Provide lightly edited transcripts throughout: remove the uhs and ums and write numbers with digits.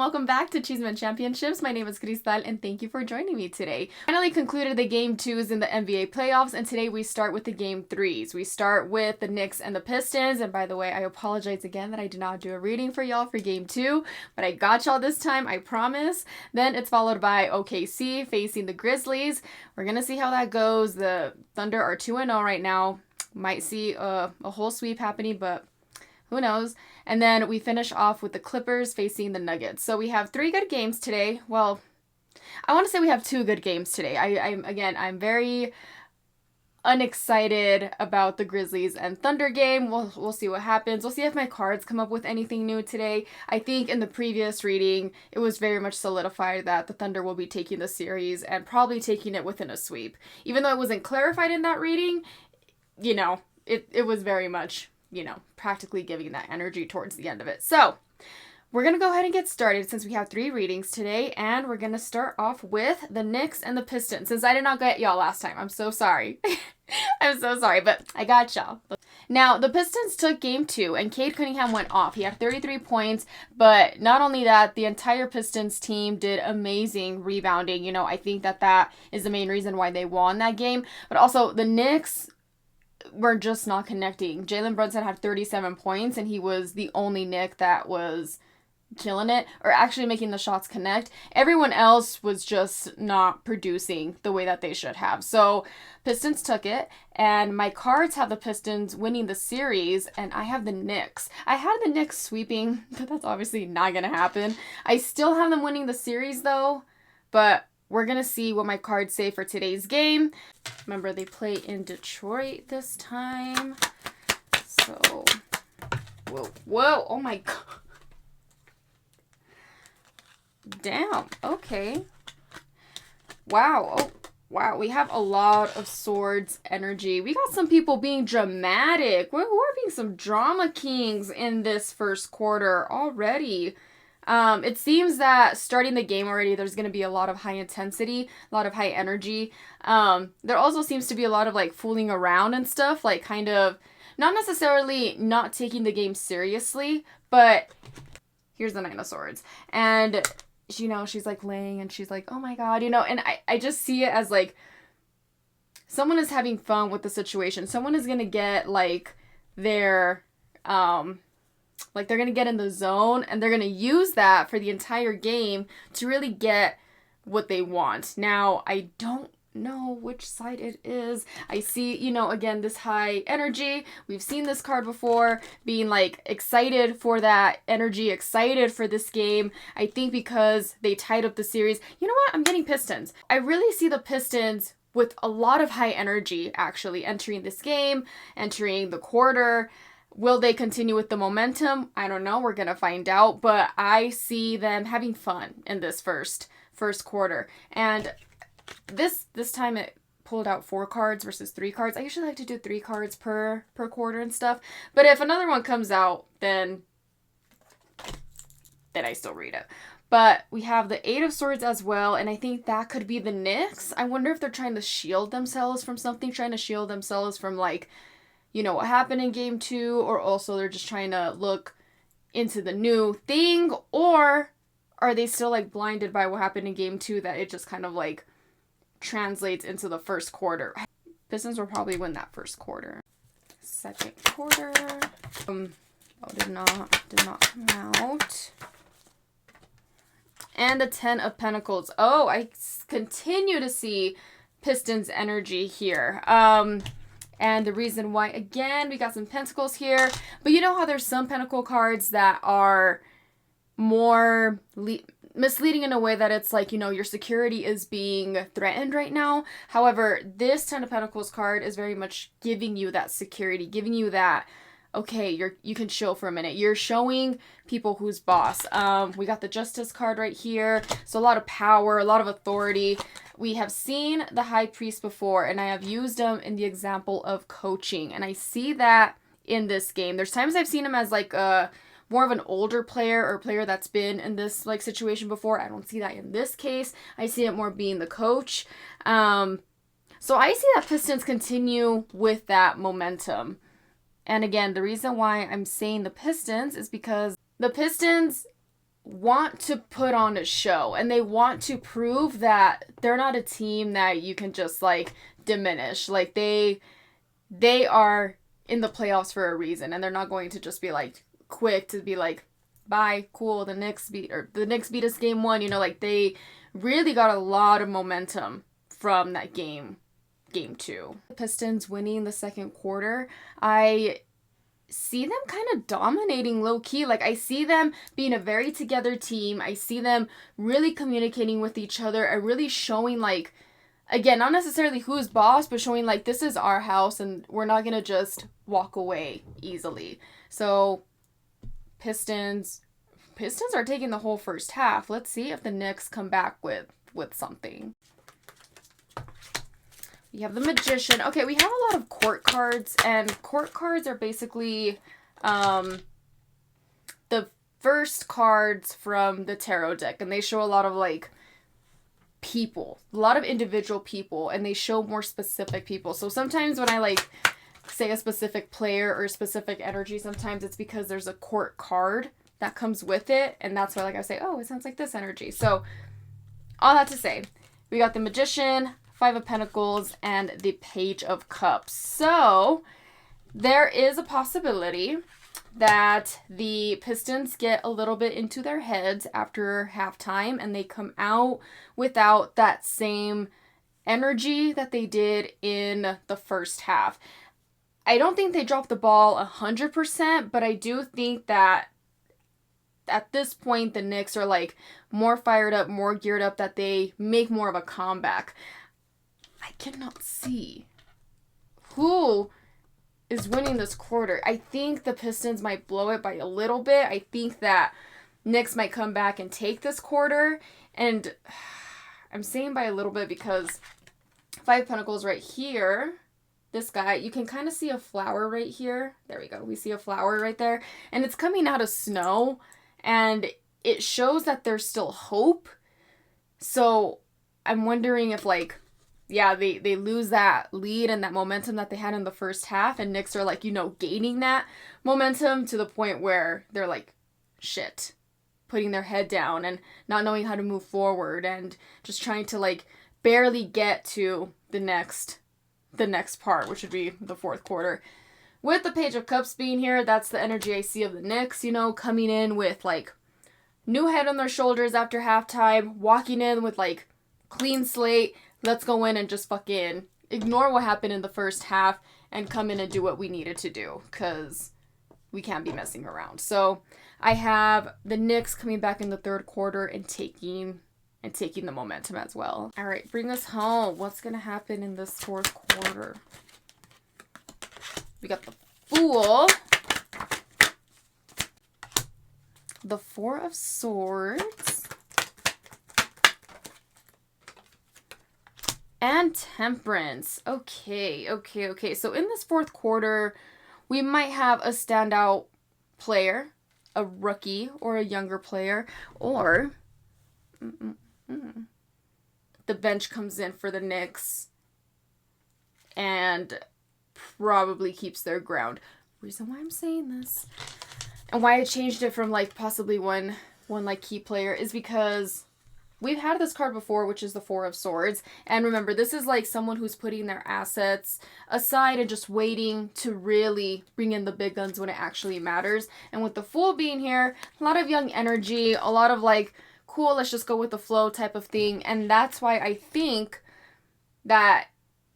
welcome back to Cheeseman Championships. My name is Cristal and thank you for joining me today. Finally concluded the game 2s in the NBA playoffs, and today we start with the game 3s. We start with the Knicks and the Pistons, and by the way, I apologize again that I did not do a reading for y'all for game 2, but I got y'all this time, I promise. Then it's followed by OKC facing the Grizzlies. We're gonna see how that goes. The Thunder are 2-0 right now. Might see a whole sweep happening, but who knows? And then we finish off with the Clippers facing the Nuggets. So we have 3 good games today. Well, I want to say we have 2 good games today. I'm very unexcited about the Grizzlies and Thunder game. We'll see what happens. We'll see if my cards come up with anything new today. I think in the previous reading, it was very much solidified that the Thunder will be taking the series and probably taking it within a sweep. Even though it wasn't clarified in that reading, you know, it was very much, you know, practically giving that energy towards the end of it. So we're going to go ahead and get started since we have 3 readings today, and we're going to start off with the Knicks and the Pistons. Since I did not get y'all last time, I'm so sorry. I'm so sorry, but I got y'all. Now, the Pistons took game 2, and Cade Cunningham went off. He had 33 points, but not only that, the entire Pistons team did amazing rebounding. You know, I think that is the main reason why they won that game, but also the Knicks were just not connecting. Jalen Brunson had 37 points, and he was the only Knick that was killing it, or actually making the shots connect. Everyone else was just not producing the way that they should have. So Pistons took it, and my cards have the Pistons winning the series, and I have the Knicks. I had the Knicks sweeping, but that's obviously not going to happen. I still have them winning the series, though, but we're going to see what my cards say for today's game. Remember, they play in Detroit this time. So, whoa, oh my god. Damn, okay. Wow, oh, wow, we have a lot of swords energy. We got some people being dramatic. We're being some drama kings in this first quarter already. It seems that starting the game already, there's going to be a lot of high intensity, a lot of high energy. There also seems to be a lot of like fooling around and stuff, like kind of not necessarily not taking the game seriously, but here's the 9 of Swords. And, you know, she's like laying and she's like, oh my God, you know, and I just see it as like someone is having fun with the situation. Someone is going to get like their, like they're going to get in the zone, and they're going to use that for the entire game to really get what they want. Now, I don't know which side it is. I see, you know, again, this high energy. We've seen this card before, being like excited for that energy, excited for this game. I think because they tied up the series. You know what? I'm getting Pistons. I really see the Pistons with a lot of high energy actually entering this game, entering the quarter. Will they continue with the momentum? I don't know. We're going to find out. But I see them having fun in this first quarter. And this time it pulled out 4 cards versus 3 cards. I usually like to do 3 cards per quarter and stuff. But if another one comes out, then I still read it. But we have the 8 of Swords as well. And I think that could be the Knicks. I wonder if they're trying to shield themselves from something. Trying to shield themselves from like, you know, what happened in game 2, or also they're just trying to look into the new thing, or are they still like blinded by what happened in game 2 that it just kind of like translates into the first quarter. Pistons will probably win that first quarter. Second quarter. Did not come out. And the 10 of Pentacles. Oh, I continue to see Pistons energy here. And the reason why, again, we got some Pentacles here. But you know how there's some Pentacle cards that are more misleading in a way that it's like, you know, your security is being threatened right now. However, this 10 of Pentacles card is very much giving you that security, giving you that, okay, you can chill for a minute. You're showing people who's boss. We got the Justice card right here. So a lot of power, a lot of authority. We have seen the High Priest before, and I have used him in the example of coaching. And I see that in this game. There's times I've seen him as like more of an older player, or a player that's been in this like situation before. I don't see that in this case. I see it more being the coach. So I see that Pistons continue with that momentum. And again, the reason why I'm saying the Pistons is because the Pistons want to put on a show, and they want to prove that they're not a team that you can just like diminish. Like they are in the playoffs for a reason, and they're not going to just be like quick to be like, bye, cool, the Knicks beat us game 1. You know, like they really got a lot of momentum from that game 2. The Pistons winning the second quarter, I see them kind of dominating low key. Like I see them being a very together team. I see them really communicating with each other and really showing like, again, not necessarily who's boss, but showing like this is our house and we're not going to just walk away easily. So Pistons are taking the whole first half. Let's see if the Knicks come back with something. You have the Magician. Okay, we have a lot of court cards, and court cards are basically the first cards from the tarot deck, and they show a lot of like people, a lot of individual people, and they show more specific people. So sometimes when I like say a specific player or specific energy, sometimes it's because there's a court card that comes with it, and that's why like I say, oh, it sounds like this energy. So all that to say, we got the Magician, 5 of Pentacles, and the Page of Cups. So there is a possibility that the Pistons get a little bit into their heads after halftime and they come out without that same energy that they did in the first half. I don't think they dropped the ball 100%, but I do think that at this point the Knicks are like more fired up, more geared up, that they make more of a comeback. I cannot see who is winning this quarter. I think the Pistons might blow it by a little bit. I think that Knicks might come back and take this quarter. And I'm saying by a little bit because 5 Pentacles right here, this guy, you can kind of see a flower right here. There we go. We see a flower right there. And it's coming out of snow. And it shows that there's still hope. So I'm wondering if like, yeah, they lose that lead and that momentum that they had in the first half, and Knicks are like, you know, gaining that momentum to the point where they're like, shit, putting their head down and not knowing how to move forward and just trying to like barely get to the next part, which would be the fourth quarter. With the Page of Cups being here, that's the energy I see of the Knicks, you know, coming in with like new head on their shoulders after halftime, walking in with like clean slate. Let's go in and just fucking ignore what happened in the first half and come in and do what we needed to do, because we can't be messing around. So I have the Knicks coming back in the third quarter and taking the momentum as well. All right, bring us home. What's going to happen in this fourth quarter? We got the Fool, the 4 of Swords, and Temperance. Okay. So in this fourth quarter, we might have a standout player, a rookie, or a younger player, or the bench comes in for the Knicks and probably keeps their ground. Reason why I'm saying this and why I changed it from like possibly one like key player is because we've had this card before, which is the 4 of Swords. And remember, this is like someone who's putting their assets aside and just waiting to really bring in the big guns when it actually matters. And with the Fool being here, a lot of young energy, a lot of like, cool, let's just go with the flow type of thing. And that's why I think that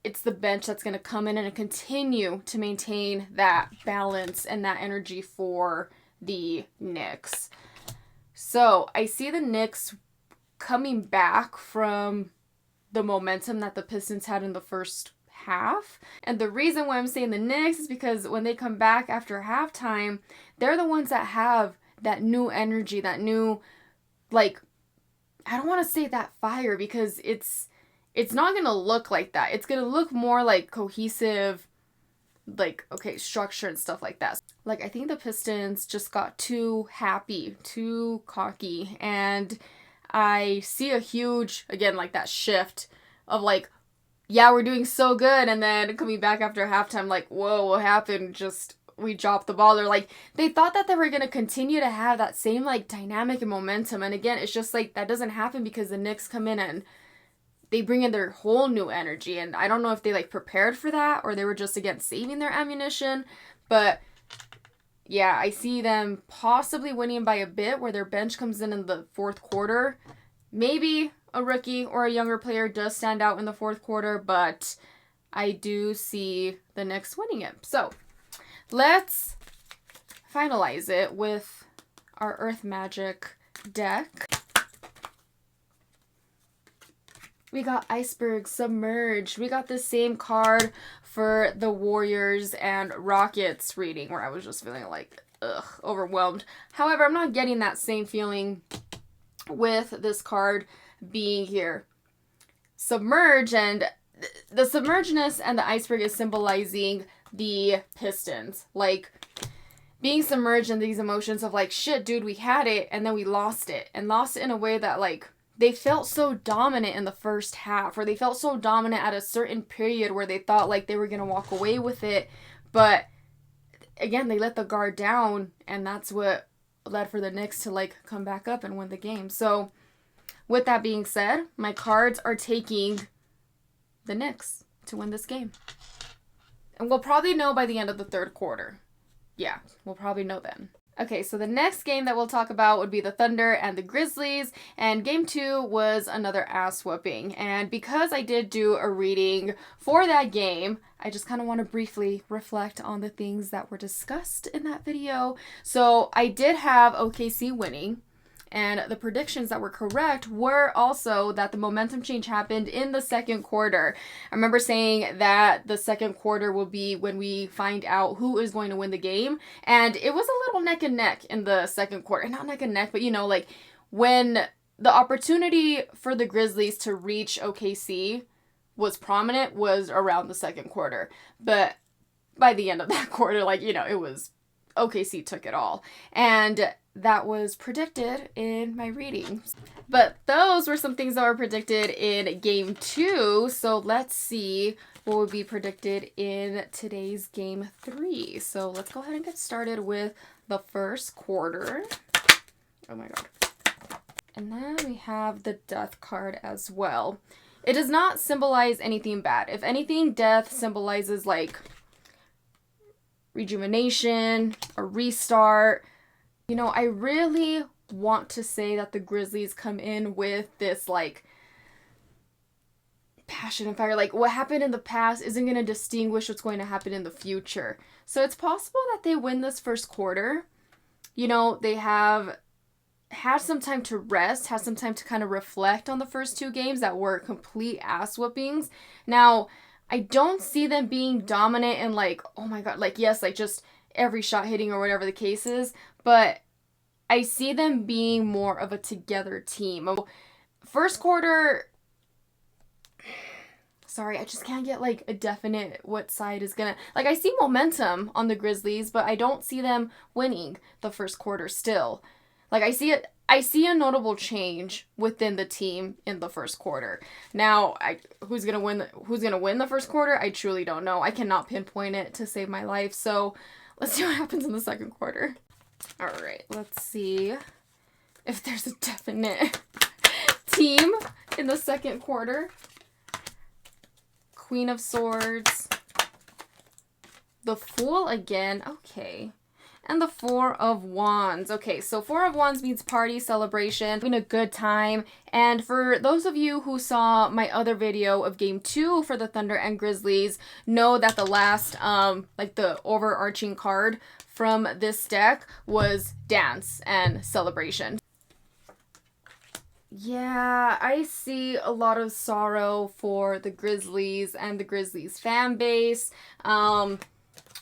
it's the bench that's going to come in and continue to maintain that balance and that energy for the Knicks. So I see the Knicks coming back from the momentum that the Pistons had in the first half. And the reason why I'm saying the Knicks is because when they come back after halftime, they're the ones that have that new energy, that new, like, I don't want to say that fire because it's not going to look like that. It's going to look more like cohesive, like, okay, structure and stuff like that. Like, I think the Pistons just got too happy, too cocky, and I see a huge, again, like that shift of like, yeah, we're doing so good, and then coming back after halftime, like, whoa, what happened? Just we dropped the ball. Or like they thought that they were gonna continue to have that same like dynamic and momentum. And again, it's just like that doesn't happen because the Knicks come in and they bring in their whole new energy. And I don't know if they like prepared for that or they were just again saving their ammunition. But yeah, I see them possibly winning by a bit where their bench comes in the fourth quarter. Maybe a rookie or a younger player does stand out in the fourth quarter, but I do see the Knicks winning it. So let's finalize it with our Earth Magic deck. We got Iceberg, Submerged. We got the same card for the Warriors and Rockets reading where I was just feeling like, overwhelmed. However, I'm not getting that same feeling with this card being here. Submerge, and the submergedness and the iceberg is symbolizing the Pistons. Like, being submerged in these emotions of like, shit, dude, we had it, and then we lost it. And lost it in a way that, like, they felt so dominant in the first half, or they felt so dominant at a certain period where they thought like they were going to walk away with it. But, again, they let the guard down, and that's what led for the Knicks to, like, come back up and win the game. So, with that being said, my cards are taking the Knicks to win this game. And we'll probably know by the end of the third quarter. Yeah, we'll probably know then. Okay, so the next game that we'll talk about would be the Thunder and the Grizzlies. And game 2 was another ass whooping. And because I did do a reading for that game, I just kind of want to briefly reflect on the things that were discussed in that video. So I did have OKC winning. And the predictions that were correct were also that the momentum change happened in the second quarter. I remember saying that the second quarter will be when we find out who is going to win the game. And it was a little neck and neck in the second quarter. Not neck and neck, but you know, like when the opportunity for the Grizzlies to reach OKC was prominent was around the second quarter. But by the end of that quarter, like, you know, it was OKC took it all. And that was predicted in my readings. But those were some things that were predicted in game 2. So let's see what would be predicted in today's game 3. So let's go ahead and get started with the first quarter. Oh my god. And then we have the death card as well. It does not symbolize anything bad. If anything, death symbolizes like rejuvenation, a restart. You know, I really want to say that the Grizzlies come in with this, like, passion and fire. Like, what happened in the past isn't going to distinguish what's going to happen in the future. So it's possible that they win this first quarter. You know, they have had some time to rest, had some time to kind of reflect on the first 2 games that were complete ass whoopings. Now, I don't see them being dominant and, like, oh my god, like, yes, like, just every shot hitting or whatever the case is. But I see them being more of a together team. First quarter, sorry, I just can't get like a definite what side is gonna, like I see momentum on the Grizzlies, but I don't see them winning the first quarter still. Like I see a notable change within the team in the first quarter. Now, who's gonna win the first quarter? I truly don't know. I cannot pinpoint it to save my life. So let's see what happens in the second quarter. All right, let's see if there's a definite team in the second quarter. Queen of Swords. The Fool again. Okay. And the Four of Wands. Okay, so Four of Wands means party, celebration, having a good time. And for those of you who saw my other video of game 2 for the Thunder and Grizzlies, know that the last, like the overarching card from this deck was dance and celebration. Yeah, I see a lot of sorrow for the Grizzlies and the Grizzlies fan base.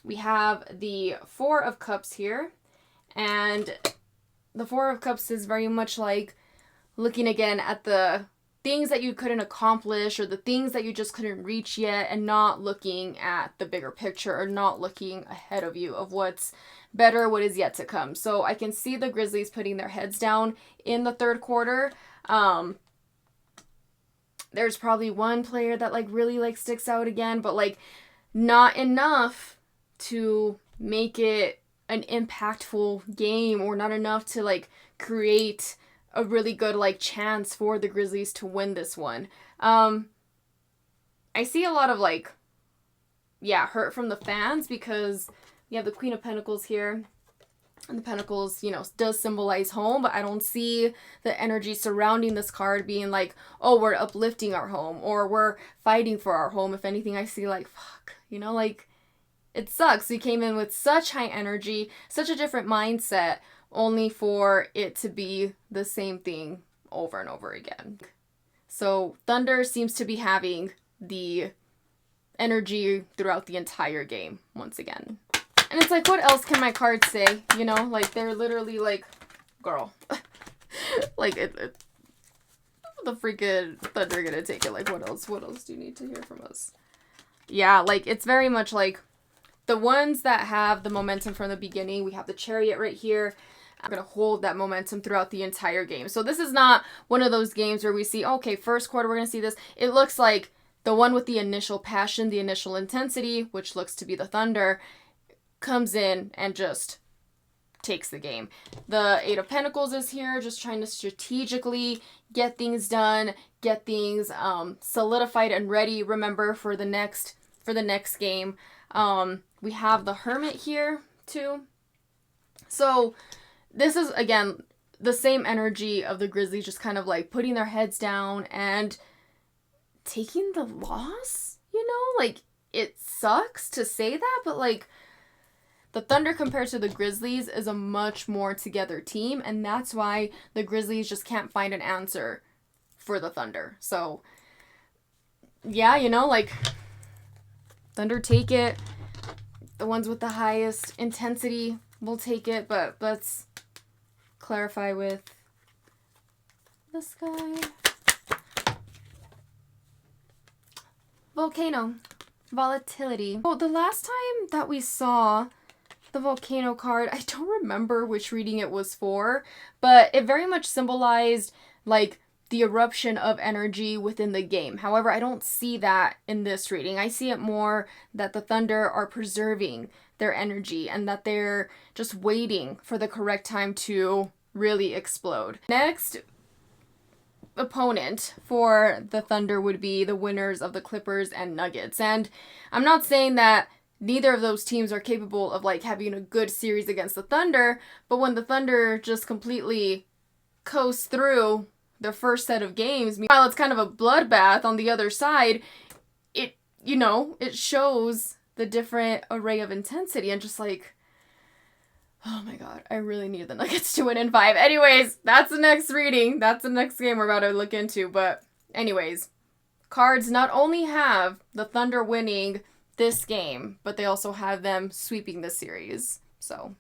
We have the Four of Cups here, and the Four of Cups is very much like looking again at the things that you couldn't accomplish or the things that you just couldn't reach yet, and not looking at the bigger picture or not looking ahead of you of what's better, what is yet to come. So I can see the Grizzlies putting their heads down in the third quarter. There's probably one player that like really like sticks out again, but like not enough to make it an impactful game, or not enough to like create a really good like chance for the Grizzlies to win this one. I see a lot of like, yeah, hurt from the fans because you have the Queen of Pentacles here. And the Pentacles, you know, does symbolize home, but I don't see the energy surrounding this card being like, oh, we're uplifting our home or we're fighting for our home. If anything, I see like, fuck, you know, like, it sucks. We came in with such high energy, such a different mindset, only for it to be the same thing over and over again. So Thunder seems to be having the energy throughout the entire game once again. And it's like, what else can my cards say? You know, like, they're literally like, girl. Like, the freaking Thunder gonna take it. Like, what else? What else do you need to hear from us? Yeah, like, it's very much like the ones that have the momentum from the beginning. We have the Chariot right here. I'm gonna hold that momentum throughout the entire game. So this is not one of those games where we see, okay, first quarter, we're gonna see this. It looks like the one with the initial passion, the initial intensity, which looks to be the Thunder, comes in and just takes the game. The Eight of Pentacles is here, just trying to strategically get things done, get things solidified and ready, remember, for the next game. We have the Hermit here too. So this is, again, the same energy of the Grizzlies, just kind of like putting their heads down and taking the loss, you know? Like, it sucks to say that, but like, the Thunder compared to the Grizzlies is a much more together team, and that's why the Grizzlies just can't find an answer for the Thunder. So, yeah, you know, like, Thunder take it. The ones with the highest intensity will take it, but let's clarify with this guy. Volcano. Volatility. Oh, the last time that we saw the Volcano card, I don't remember which reading it was for, but it very much symbolized like the eruption of energy within the game. However, I don't see that in this reading. I see it more that the Thunder are preserving their energy and that they're just waiting for the correct time to really explode. Next opponent for the Thunder would be the winners of the Clippers and Nuggets. And I'm not saying that neither of those teams are capable of like having a good series against the Thunder, but when the Thunder just completely coast through the first set of games, meanwhile it's kind of a bloodbath on the other side, it, you know, it shows the different array of intensity and just like, oh my god, I really need the Nuggets to win in 5. Anyways, that's the next reading. That's the next game we're about to look into. But anyways, cards not only have the Thunder winning this game, but they also have them sweeping the series. So,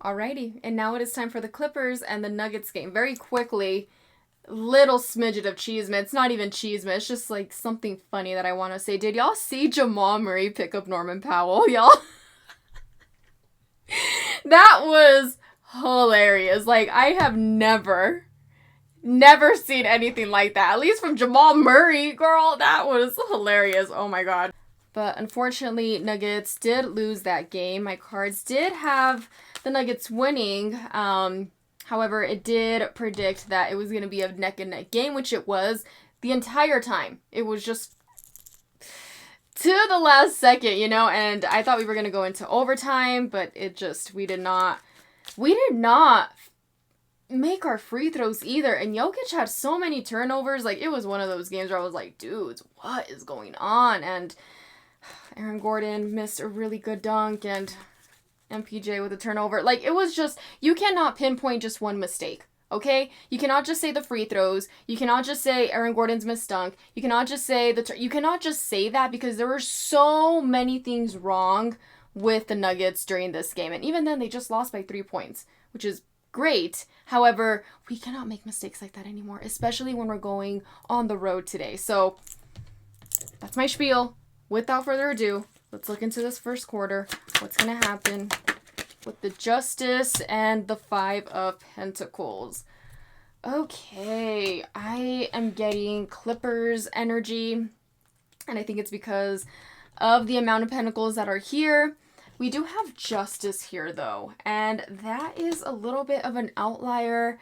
alrighty. And now it is time for the Clippers and the Nuggets game. Very quickly, little smidget of cheesemate. It's not even cheesemate. It's just like something funny that I want to say. Did y'all see Jamal Murray pick up Norman Powell, y'all? That was hilarious. Like, I have never seen anything like that. At least from Jamal Murray, girl. That was hilarious. Oh my god. But unfortunately, Nuggets did lose that game. My cards did have the Nuggets winning. However, it did predict that it was going to be a neck-and-neck game, which it was the entire time. It was just to the last second, you know, and I thought we were going to go into overtime, but it just, we did not make our free throws either, and Jokic had so many turnovers. Like, it was one of those games where I was like, dudes, what is going on? And Aaron Gordon missed a really good dunk, and MPJ with a turnover. Like, it was just, you cannot pinpoint just one mistake. Okay? You cannot just say the free throws. You cannot just say Aaron Gordon's missed dunk. You cannot just say you cannot just say that, because there were so many things wrong with the Nuggets during this game. And even then, they just lost by 3 points, which is great. However, we cannot make mistakes like that anymore, especially when we're going on the road today. So, that's my spiel. Without further ado, let's look into this first quarter. What's going to happen with the Justice and the 5 of Pentacles. Okay, I am getting Clippers energy, and I think it's because of the amount of Pentacles that are here. We do have Justice here, though, and that is a little bit of an outlier.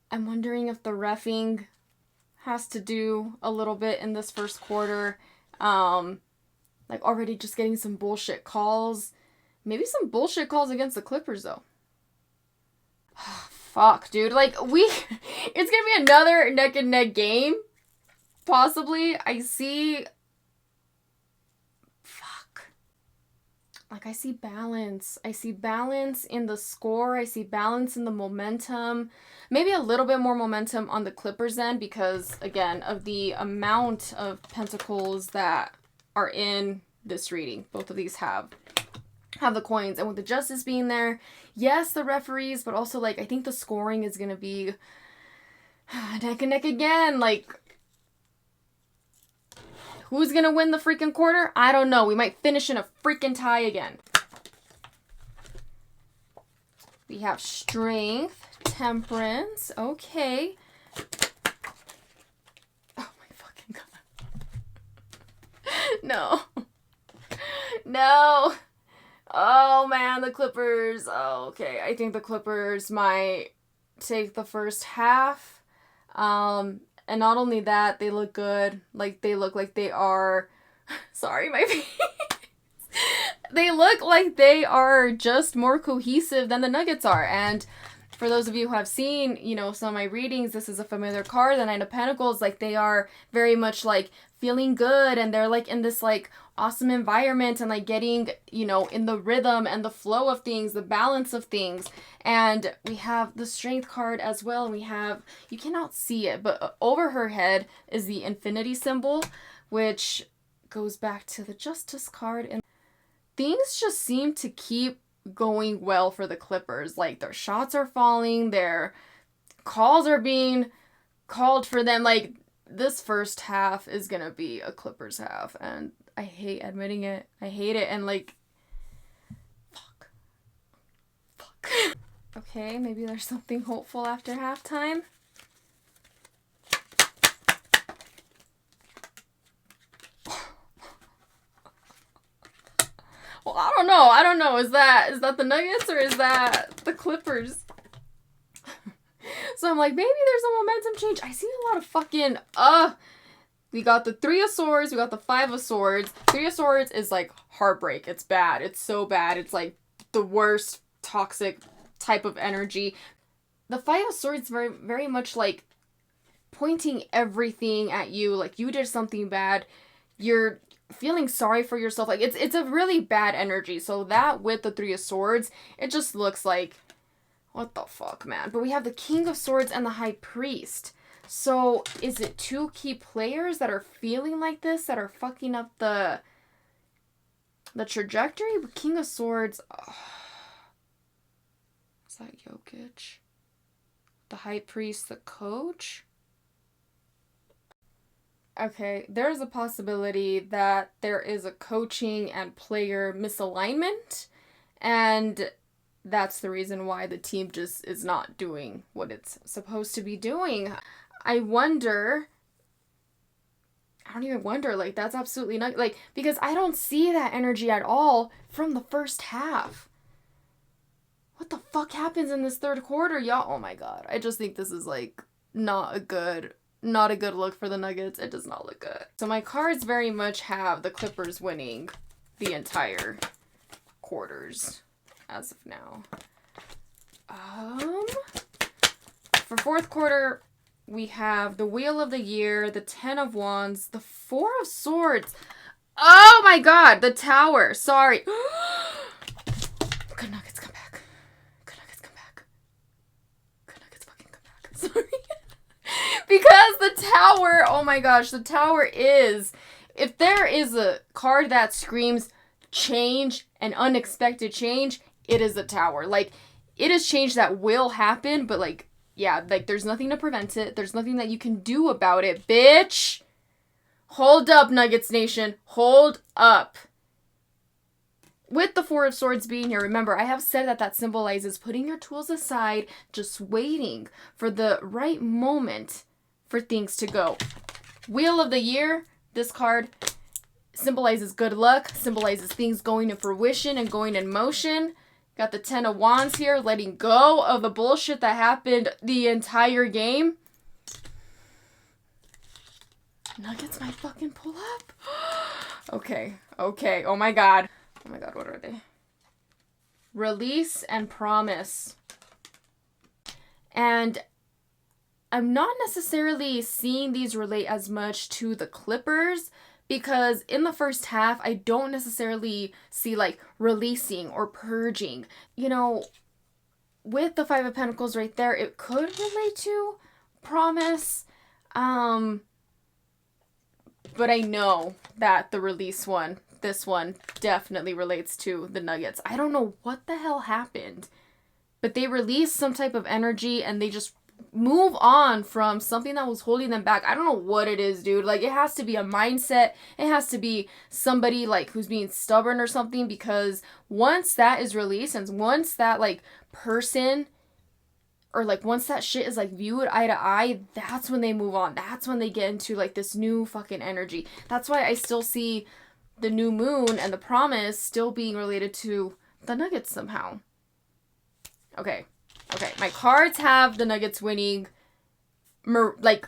I'm wondering if the reffing has to do a little bit in this first quarter. Like, already just getting some bullshit calls. Maybe some bullshit calls against the Clippers, though. Fuck, dude. Like, it's gonna be another neck-and-neck game. Possibly. I see... Fuck. Like, I see balance. I see balance in the score. I see balance in the momentum. Maybe a little bit more momentum on the Clippers end because, again, of the amount of pentacles that are in this reading. Both of these have the coins. And with the Justice being there, yes, the referees, but also, like, I think the scoring is going to be neck and neck again. Like, who's going to win the freaking quarter? I don't know. We might finish in a freaking tie again. We have Strength, Temperance. Okay. Oh my fucking god. No. No. Oh man, the Clippers. Oh, okay. I think the Clippers might take the first half. And not only that, they look good. Like, they look like they are... Sorry, my face. They look like they are just more cohesive than the Nuggets are. And for those of you who have seen, you know, some of my readings, this is a familiar card, the Nine of Pentacles. Like, they are very much, like, feeling good. And they're, like, in this, like, awesome environment and, like, getting, you know, in the rhythm and the flow of things, the balance of things. And we have the Strength card as well. And we have, you cannot see it, but over her head is the infinity symbol, which goes back to the Justice card. And things just seem to keep going well for the Clippers. Like, their shots are falling, their calls are being called for them. Like, this first half is gonna be a Clippers half, and I hate admitting it. I hate it, and like, fuck. Okay, maybe there's something hopeful after halftime. Well, I don't know. Is that the Nuggets or is that the Clippers? So I'm like, maybe there's a momentum change. I see a lot of fucking, we got the Three of Swords, we got the Five of Swords. Three of Swords is like heartbreak. It's bad. It's so bad. It's like the worst toxic type of energy. The Five of Swords very, very much like pointing everything at you. Like, you did something bad. You're feeling sorry for yourself. Like, it's a really bad energy. So that with the Three of Swords, it just looks like, what the fuck, man? But we have the King of Swords and the High Priest. So is it two key players that are feeling like this, that are fucking up the trajectory? But King of Swords, is that Jokic? The High Priest, the coach? Okay, there's a possibility that there is a coaching and player misalignment, and that's the reason why the team just is not doing what it's supposed to be doing. I don't even wonder, like, that's absolutely not, like, because I don't see that energy at all from the first half. What the fuck happens in this third quarter, y'all? Oh my god, I just think this is, like, not a good look for the Nuggets. It does not look good. So my cards very much have the Clippers winning the entire quarters as of now. For fourth quarter, we have the Wheel of the Year, the Ten of Wands, the Four of Swords. Oh my god, the Tower. Sorry. Good Nuggets come back. Good Nuggets come back. Good Nuggets fucking come back. Sorry. Because the Tower, oh my gosh, the Tower is, if there is a card that screams change and unexpected change, it is the Tower. Like, it is change that will happen, but like, yeah, like, there's nothing to prevent it. There's nothing that you can do about it, bitch. Hold up, Nuggets Nation. Hold up. With the Four of Swords being here, remember, I have said that symbolizes putting your tools aside, just waiting for the right moment for things to go. Wheel of the Year, this card, symbolizes good luck, symbolizes things going to fruition and going in motion. Got the 10 of Wands here, letting go of the bullshit that happened the entire game. Nuggets might fucking pull up. Okay. Oh my god. What are they? Release and promise. And I'm not necessarily seeing these relate as much to the Clippers, because in the first half, I don't necessarily see like releasing or purging. You know, with the Five of Pentacles right there, it could relate to promise. But I know that the release one, this one, definitely relates to the Nuggets. I don't know what the hell happened, but they released some type of energy and they just move on from something that was holding them back. I don't know what it is, dude. Like, it has to be a mindset. It has to be somebody like who's being stubborn or something, because once that is released and once that like person or like once that shit is like viewed eye to eye, that's when they move on. That's when they get into like this new fucking energy. That's why I still see the new moon and the promise still being related to the Nuggets somehow. Okay. My cards have the Nuggets winning like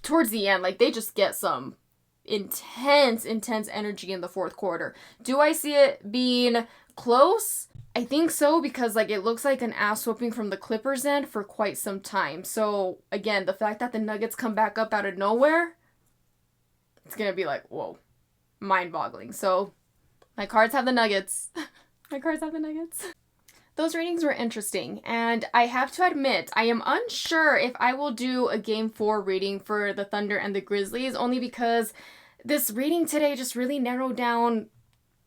towards the end. Like, they just get some intense energy in the fourth quarter. Do I see it being close? I think so, because like it looks like an ass whooping from the Clippers end for quite some time. So again, the fact that the Nuggets come back up out of nowhere, it's gonna be like, whoa, mind-boggling. So my cards have the Nuggets. Those readings were interesting, and I have to admit, I am unsure if I will do a Game 4 reading for the Thunder and the Grizzlies, only because this reading today just really narrowed down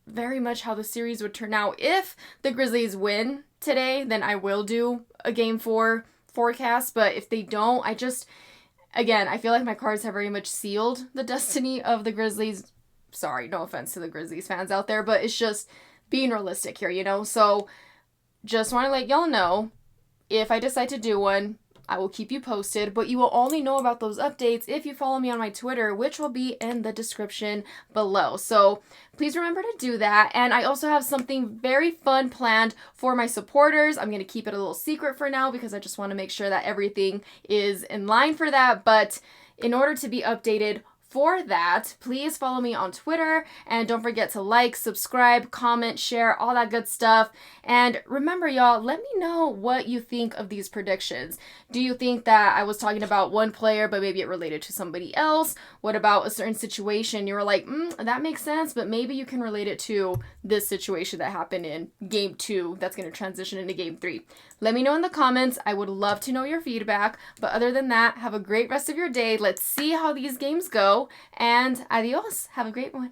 very much how the series would turn out. If the Grizzlies win today, then I will do a Game 4 forecast, but if they don't, again, I feel like my cards have very much sealed the destiny of the Grizzlies. Sorry, no offense to the Grizzlies fans out there, but it's just being realistic here, you know? So just want to let y'all know, if I decide to do one, I will keep you posted, but you will only know about those updates if you follow me on my Twitter, which will be in the description below. So please remember to do that. And I also have something very fun planned for my supporters. I'm going to keep it a little secret for now because I just want to make sure that everything is in line for that. But in order to be updated for that, please follow me on Twitter, and don't forget to like, subscribe, comment, share, all that good stuff. And remember, y'all, let me know what you think of these predictions. Do you think that I was talking about one player, but maybe it related to somebody else? What about a certain situation? You were like, that makes sense, but maybe you can relate it to this situation that happened in Game 2 that's going to transition into Game 3. Let me know in the comments. I would love to know your feedback. But other than that, have a great rest of your day. Let's see how these games go. And adios. Have a great one.